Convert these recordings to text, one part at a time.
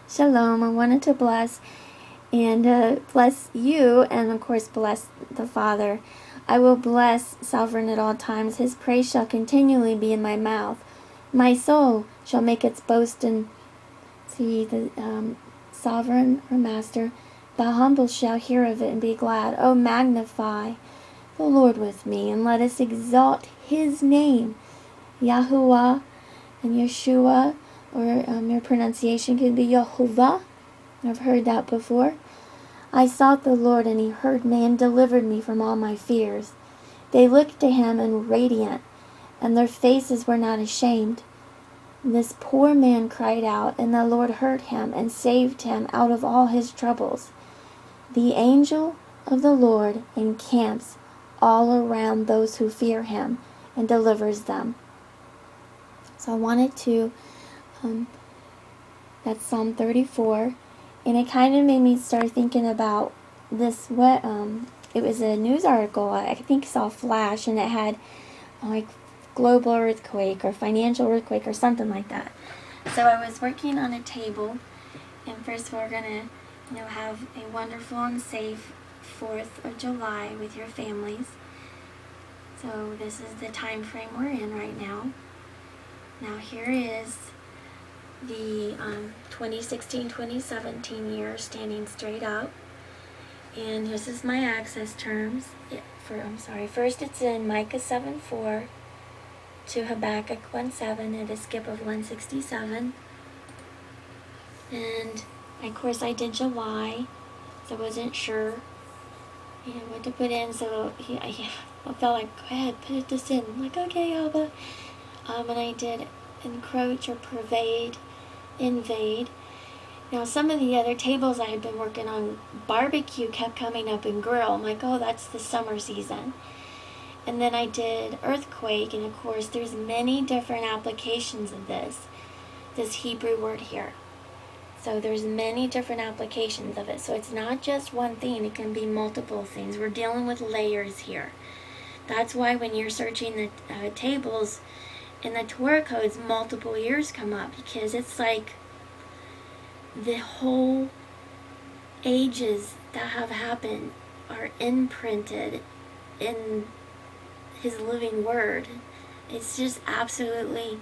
Shalom. I wanted to bless you, and of course bless the Father. I will bless Sovereign at all times. His praise shall continually be in my mouth. My soul shall make its boast in the Sovereign or Master. The humble shall hear of it and be glad. Oh, magnify the Lord with me, and let us exalt his name. Yahuwah and Yeshua, or your pronunciation could be Yehovah. I've heard that before. I sought the Lord, and he heard me and delivered me from all my fears. They looked to him and radiant, and their faces were not ashamed. This poor man cried out, and the Lord heard him and saved him out of all his troubles. The angel of the Lord encamps all around those who fear him and delivers them. So I wanted to, that's Psalm 34, and it kind of made me start thinking about this, it was a news article, I think saw Flash, and it had like global earthquake or financial earthquake or something like that. So I was working on a table, and first we're going to, have a wonderful and safe 4th of July with your families. So this is the time frame we're in right now. Now here is the 2016-2017 year standing straight up. And this is my access terms. First it's in Micah 7:4 to Habakkuk 1:7 at a skip of 167. And of course I did July, so I wasn't sure what to put in, so I felt like, go ahead, put this in. I'm like, okay, Abba. And I did encroach or pervade, invade. Now some of the other tables I had been working on, barbecue kept coming up and grill. I'm like, oh, that's the summer season. And then I did earthquake, and of course there's many different applications of this Hebrew word here. So there's many different applications of it. So it's not just one thing, it can be multiple things. We're dealing with layers here. That's why when you're searching the tables in the Torah codes, multiple years come up, because it's like the whole ages that have happened are imprinted in his living word. It's just absolutely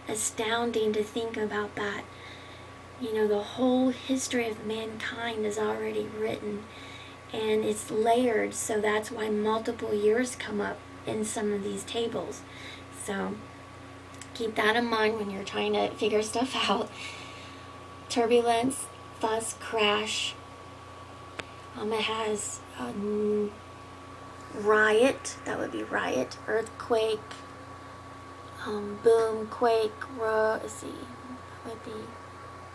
astounding to think about that. The whole history of mankind is already written, and it's layered, so that's why multiple years come up in some of these tables. So keep that in mind when you're trying to figure stuff out. Turbulence, fuss, crash. It has riot, that would be riot, earthquake, boom, quake, would be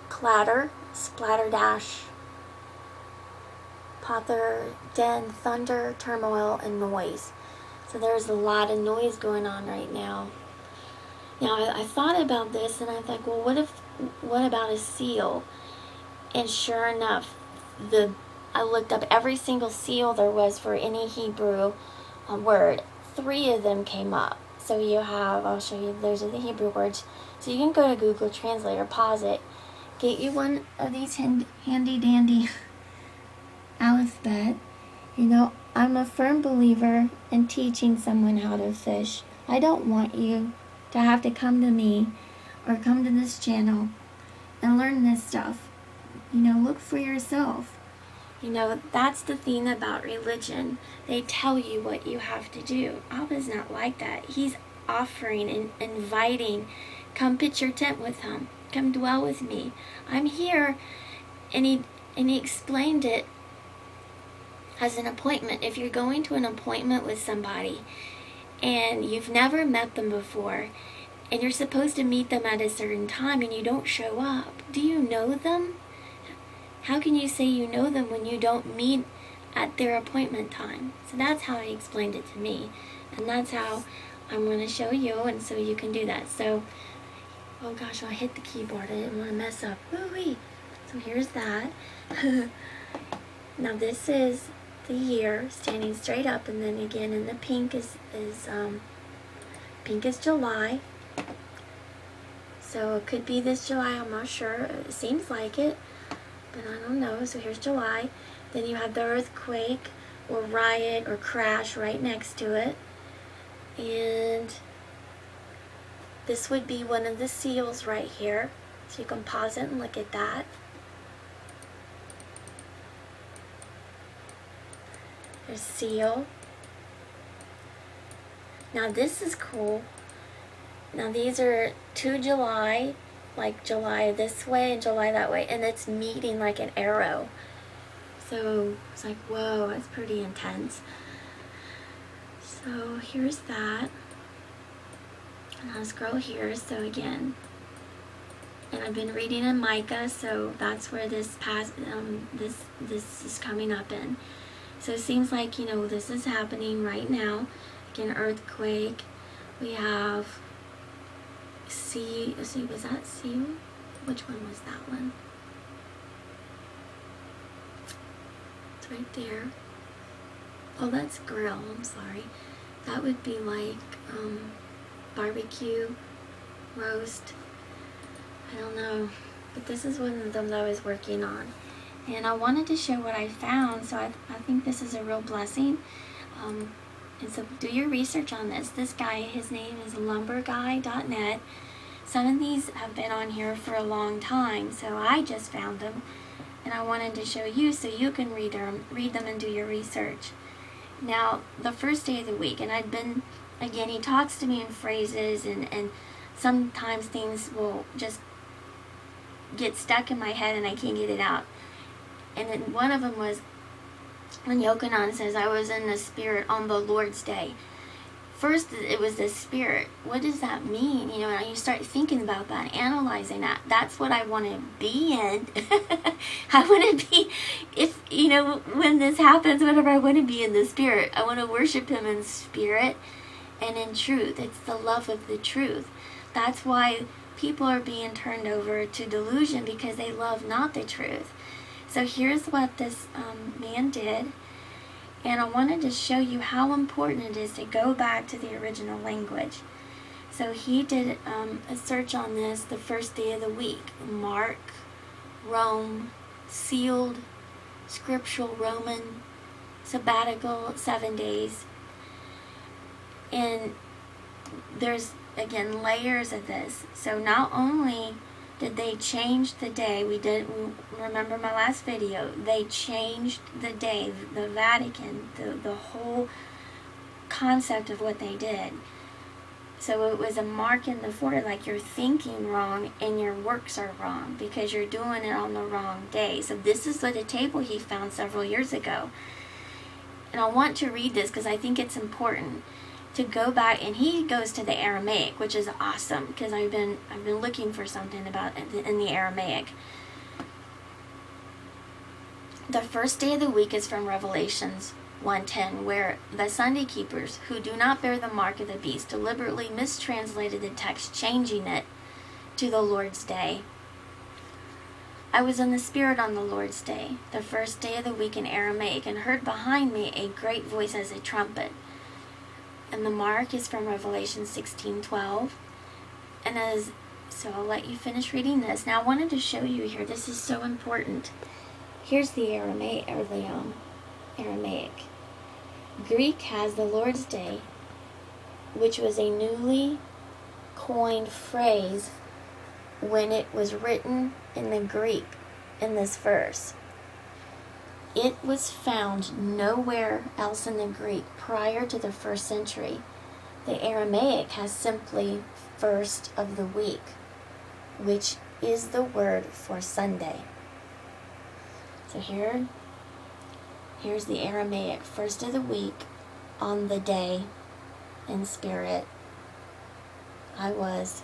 clatter, splatterdash, pother, den, thunder, turmoil, and noise. So there's a lot of noise going on right now. Now I thought about this, and I thought, well, what about a seal? And sure enough, I looked up every single seal there was for any Hebrew word. 3 of them came up. So I'll show you, those are the Hebrew words. So you can go to Google Translate or pause it, get you one of these handy dandy alphabet. I'm a firm believer in teaching someone how to fish. I don't want you to have to come to me or come to this channel and learn this stuff. Look for yourself. That's the thing about religion. They tell you what you have to do. Abba's not like that. He's offering and inviting, come pitch your tent with him. Come dwell with me. I'm here. And he explained it as an appointment. If you're going to an appointment with somebody and you've never met them before, and you're supposed to meet them at a certain time and you don't show up, do you know them? How can you say you know them when you don't meet at their appointment time? So that's how he explained it to me. And that's how I'm going to show you, and so you can do that. So, oh gosh, I hit the keyboard. I didn't want to mess up. Woo-wee. So here's that. Now this is the year standing straight up, and then again in the pink is July. So it could be this July, I'm not sure. It seems like it, but I don't know. So here's July. Then you have the earthquake or riot or crash right next to it. And this would be one of the seals right here. So you can pause it and look at that. There's seal. Now this is cool. Now these are 2 July, like July this way and July that way, and it's meeting like an arrow. So it's like, whoa, that's pretty intense. So here's that. And I'll scroll here. So again, and I've been reading in Micah, so that's where this this is coming up in. So it seems like, you know, this is happening right now. Again, earthquake. We have was that seal? Which one was that one? It's right there. Oh, that's grill. I'm sorry. That would be like barbecue, roast. I don't know. But this is one of them that I was working on. And I wanted to show what I found, so I think this is a real blessing. And so do your research on this. This guy, his name is lumberguy.net. Some of these have been on here for a long time, so I just found them. And I wanted to show you so you can read them and do your research. Now, the first day of the week, and again, he talks to me in phrases, and sometimes things will just get stuck in my head and I can't get it out. And then one of them was when Yochanan says, I was in the Spirit on the Lord's Day. First, it was the Spirit. What does that mean? You know, and you start thinking about that, analyzing that. That's what I want to be in. I want to be, if, you know, when this happens, whatever, I want to be in the Spirit. I want to worship Him in spirit and in truth. It's the love of the truth. That's why people are being turned over to delusion, because they love not the truth. So here's what this man did, and I wanted to show you how important it is to go back to the original language. So he did a search on this the first day of the week. Mark, Rome, sealed, scriptural, Roman, sabbatical, 7 days. And there's, again, layers of this. So not only did they change the day, remember my last video, they changed the day, the Vatican, the whole concept of what they did. So it was a mark in the forehead, like you're thinking wrong and your works are wrong because you're doing it on the wrong day. So this is the table he found several years ago. And I want to read this because I think it's important to go back, and he goes to the Aramaic, which is awesome because I've been looking for something about in the Aramaic. The first day of the week is from Revelations 1:10, where the Sunday keepers who do not bear the mark of the beast deliberately mistranslated the text, changing it to the Lord's Day. I was in the Spirit on the Lord's Day, the first day of the week in Aramaic, and heard behind me a great voice as a trumpet. And the mark is from Revelation 16:12. And so I'll let you finish reading this. Now I wanted to show you here, this is so important. Here's the Aramaic, or the Aramaic. Greek has the Lord's Day, which was a newly coined phrase when it was written in the Greek in this verse. It was found nowhere else in the Greek prior to the 1st century. The Aramaic has simply first of the week, which is the word for Sunday. So here's the Aramaic, first of the week, on the day, in spirit. I was,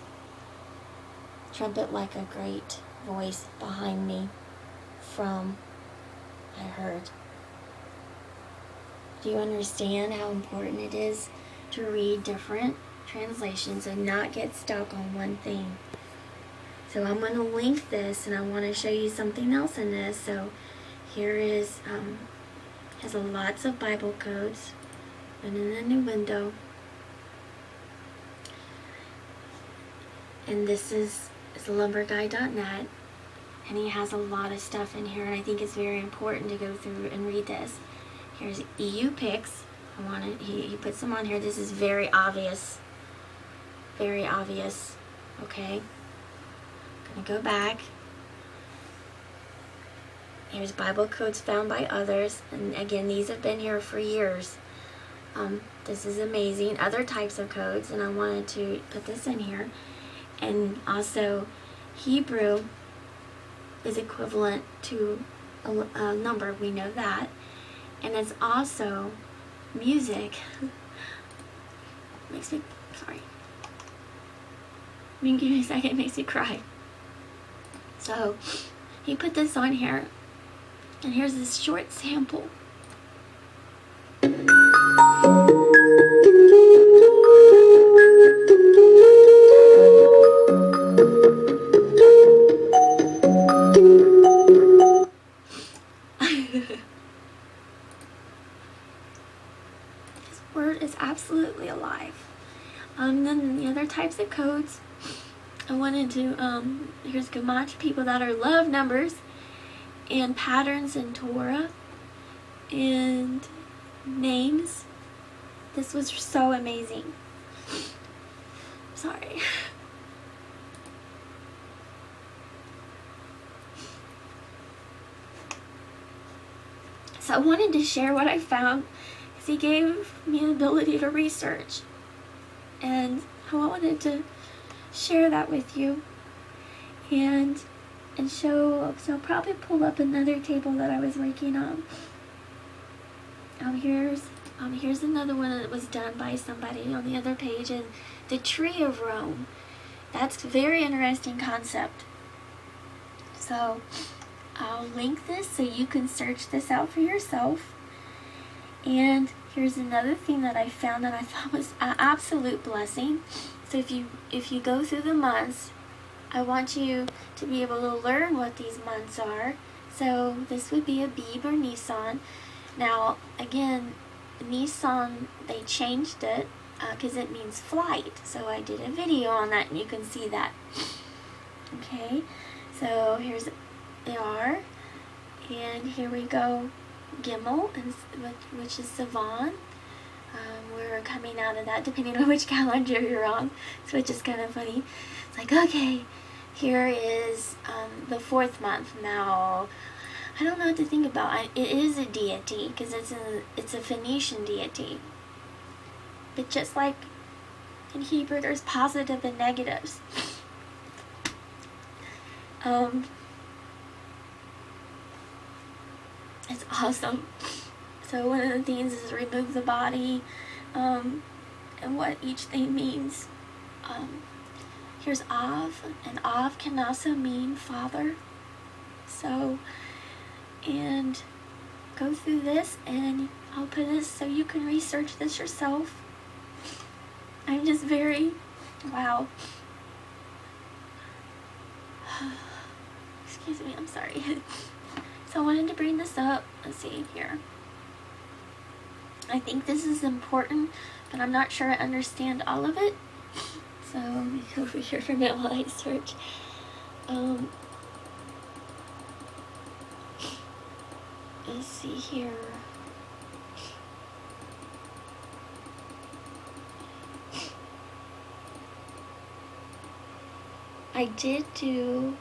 trumpet like a great voice behind me from, I heard. Do you understand how important it is to read different translations and not get stuck on one thing? So I'm going to link this, and I want to show you something else in this. So here is, has lots of Bible codes, and in a new window. And this is is lumberguy.net, and he has a lot of stuff in here, and I think it's very important to go through and read this. Here's EU pics. He puts them on here. This is very obvious. Very obvious. Okay. I'm gonna go back. Here's Bible codes found by others, and again, these have been here for years. This is amazing. Other types of codes, and I wanted to put this in here. And also, Hebrew is equivalent to a number. We know that. And it's also music. Makes me, sorry. I mean, give me a second, it makes me cry. So, he put this on here. And here's this short sample. This word is absolutely alive. Then the other types of codes, I wanted to, here's Gemach, people that are love numbers, and patterns in Torah, and names. This was so amazing. Sorry. So I wanted to share what I found, because he gave me the ability to research, and I wanted to share that with you, and show. So I'll probably pull up another table that I was working on. Here's another one that was done by somebody on the other page, and the tree of Rome. That's a very interesting concept. So I'll link this so you can search this out for yourself. And here's another thing that I found that I thought was an absolute blessing. So if you go through the months, I want you to be able to learn what these months are. So this would be Abib or Nisan. Now, again, Nisan, they changed it because it means flight. So I did a video on that, and you can see that. Okay, so here's Iyar, and here we go, Gimel, which is Sivan. We're coming out of that, depending on which calendar you're on, so which is kind of funny. It's like, okay, here is the 4th month. Now, I don't know what to think about. It is a deity, because it's a Phoenician deity. But just like in Hebrew, there's positive and negatives. It's awesome. So one of the things is remove the body, and what each thing means. Here's Av, and Av can also mean father. So, and go through this, and I'll put this so you can research this yourself. I'm just very, wow. Excuse me, I'm sorry. So I wanted to bring this up. Let's see here. I think this is important, but I'm not sure I understand all of it. So let me go over here for a minute while I search. Let's see here. I did do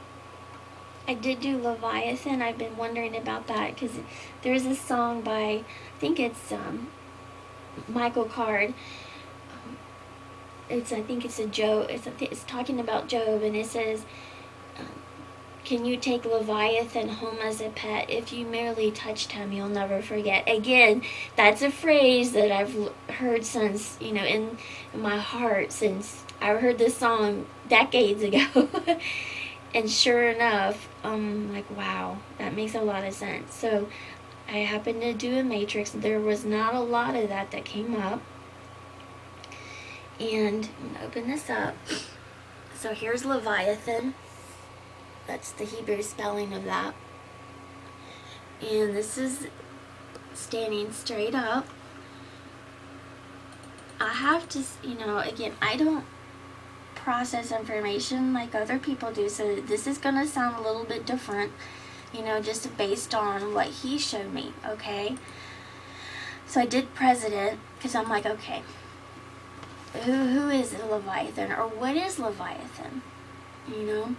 Leviathan. I've been wondering about that because there's a song by, I think it's Michael Card. I think it's a Job. It's talking about Job, and it says, "Can you take Leviathan home as a pet? If you merely touched him, you'll never forget." Again, that's a phrase that I've heard since, in my heart since I heard this song decades ago. And sure enough, like, wow, that makes a lot of sense. So I happened to do a matrix. There was not a lot of that came up. And I'm going to open this up. So here's Leviathan. That's the Hebrew spelling of that. And this is standing straight up. I have to, again, I don't process information like other people do, so this is going to sound a little bit different, you know, just based on what he showed me, okay? So I did president, because I'm like, okay, who is Leviathan, or what is Leviathan, you know?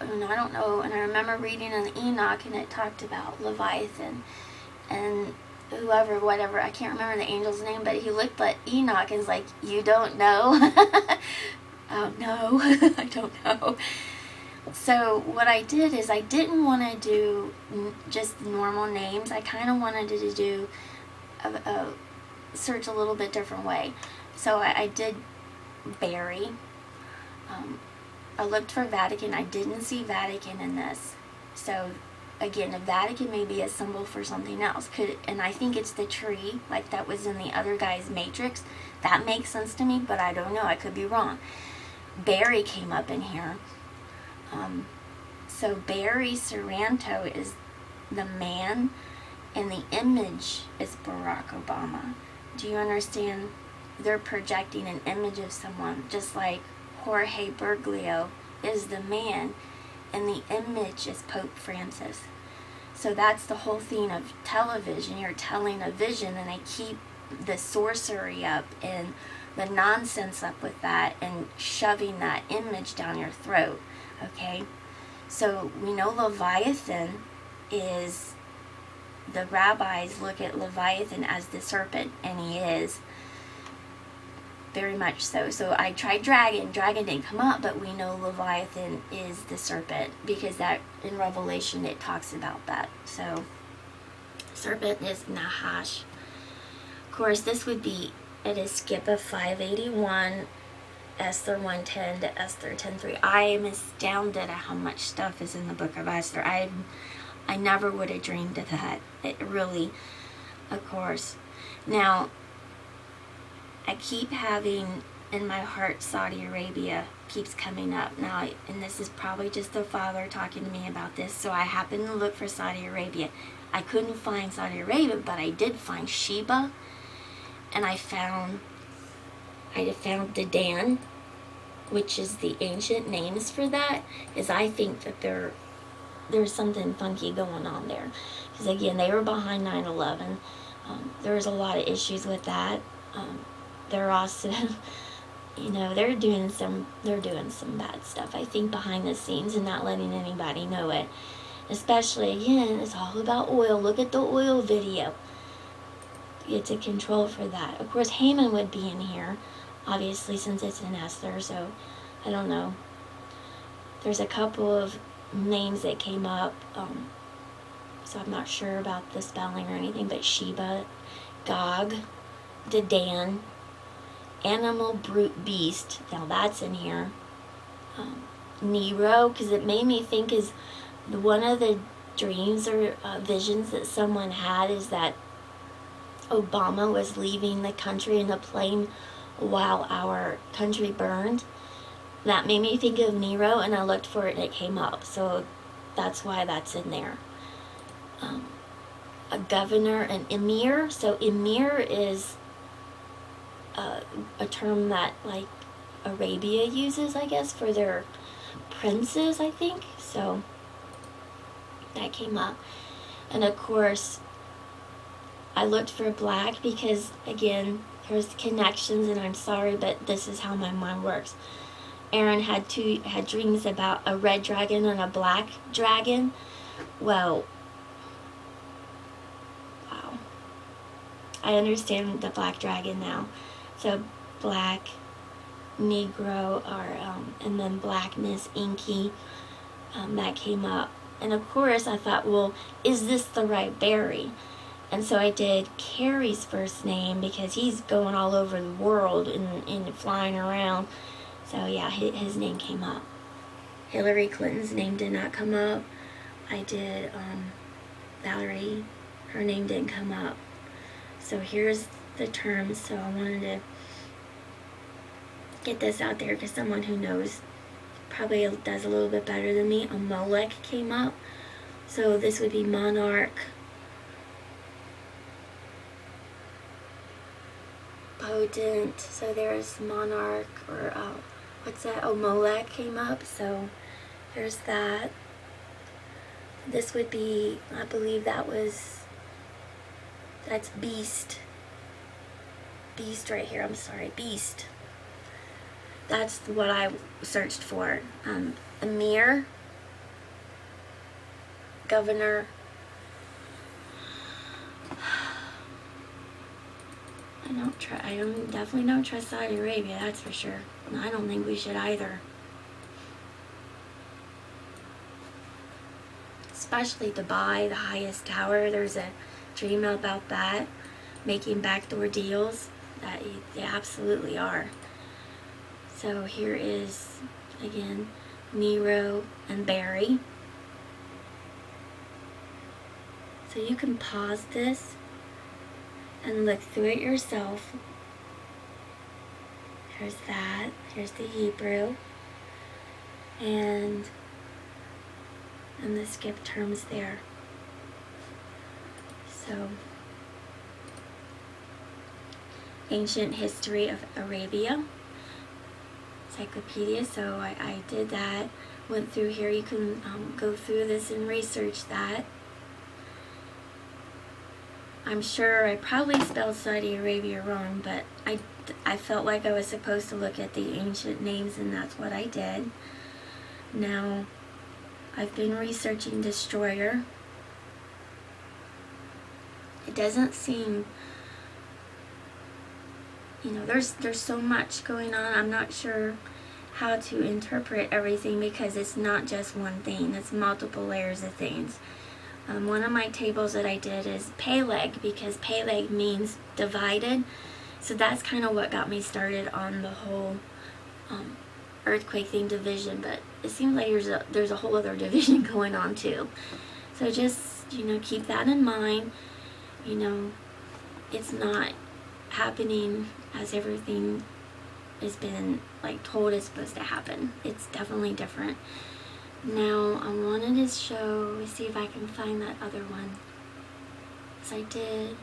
And I don't know, and I remember reading in Enoch, and it talked about Leviathan, and whatever, I can't remember the angel's name, but he looked at Enoch and was like, you don't know? Oh, no, I don't know. So what I did is I didn't want to do just normal names. I kind of wanted to do a search a little bit different way. So I did Barry. I looked for Vatican. I didn't see Vatican in this. So again, a Vatican may be a symbol for something else. And I think it's the tree, like that was in the other guy's matrix. That makes sense to me, but I don't know. I could be wrong. Barry came up in here. So Barry Saranto is the man, and the image is Barack Obama. Do you understand? They're projecting an image of someone, just like Jorge Bergoglio is the man, and the image is Pope Francis. So that's the whole thing of television. You're telling a vision, and they keep the sorcery up and the nonsense up with that and shoving that image down your throat, okay? So we know Leviathan is, the rabbis look at Leviathan as the serpent, and he is. Very much so. So I tried dragon. Dragon didn't come up, but we know Leviathan is the serpent, because that in Revelation it talks about that. So serpent is Nahash. Of course, this would be at a skip of 581, Esther 1:10 to Esther 10:3. I am astounded at how much stuff is in the book of Esther. I never would have dreamed of that. It really, of course. Now, I keep having in my heart Saudi Arabia keeps coming up now, and this is probably just the Father talking to me about this. So I happened to look for Saudi Arabia. I couldn't find Saudi Arabia, but I did find Sheba, and I found Dedan, which is the ancient names for that. Is I think that there's something funky going on there, because again, they were behind 9/11. There was a lot of issues with that. They're also, you know, they're doing some bad stuff, I think, behind the scenes, and not letting anybody know it. Especially, again, it's all about oil. Look at the oil video. It's a control for that. Of course, Haman would be in here, obviously, since it's in Esther, so I don't know. There's a couple of names that came up, so I'm not sure about the spelling or anything, but Sheba, Gog, Dedan, Animal, Brute, Beast, now that's in here. Nero, because it made me think is one of the dreams or visions that someone had is that Obama was leaving the country in a plane while our country burned. That made me think of Nero, and I looked for it and it came up, so that's why that's in there. A governor, an emir. So emir is a term that like Arabia uses, I guess, for their princes, I think. So that came up. And of course, I looked for black because, again, there's connections, and I'm sorry, but this is how my mind works. Aaron had dreams about a red dragon and a black dragon. Well, wow. I understand the black dragon now. So black, Negro, and then blackness, inky, that came up. And of course I thought, well, is this the right Barry? And so I did Carrie's first name because he's going all over the world and flying around. So yeah, his name came up. Hillary Clinton's name did not come up. I did Valerie, her name didn't come up. So here's the terms. So I wanted to get this out there because someone who knows probably does a little bit better than me. Amalek came up. So this would be monarch, omnipotent. So there's monarch, or what's that? Oh, Molech came up. So there's that. This would be, I believe that's beast. Beast right here. I'm sorry, beast. That's what I searched for. Emir, governor. I definitely don't trust Saudi Arabia, that's for sure. And I don't think we should either. Especially Dubai, the highest tower. There's a dream about that. Making backdoor deals. That they absolutely are. So here is, again, Nero and Barry. So you can pause this and look through it yourself. Here's that. Here's the Hebrew. And the skip terms there. So, Ancient History of Arabia. Encyclopedia. So I did that. Went through here. You can go through this and research that. I'm sure I probably spelled Saudi Arabia wrong, but I felt like I was supposed to look at the ancient names, and that's what I did. Now, I've been researching Destroyer. It doesn't seem, there's so much going on. I'm not sure how to interpret everything because it's not just one thing. It's multiple layers of things. One of my tables that I did is Peleg, because Peleg means divided. So that's kind of what got me started on the whole earthquake thing, division. But it seems like there's a whole other division going on too. So just, keep that in mind. It's not happening as everything has been told is supposed to happen. It's definitely different. Now, I wanted to show, see if I can find that other one. As I did.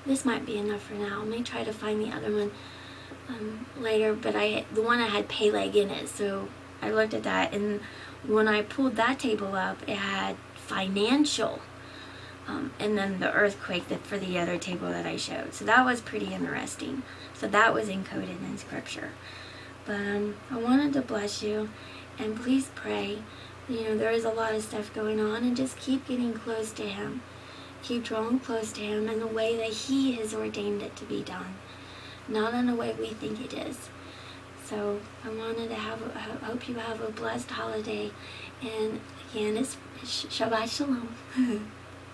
This might be enough for now. Let me try to find the other one later. But the one I had Peleg in it, so I looked at that. And when I pulled that table up, it had financial. And then the earthquake for the other table that I showed. So that was pretty interesting. So that was encoded in Scripture. But I wanted to bless you. And please pray. There is a lot of stuff going on, and just keep getting close to Him. Keep drawing close to Him in the way that He has ordained it to be done, not in the way we think it is. So I wanted to hope you have a blessed holiday. And again, it's Shabbat Shalom.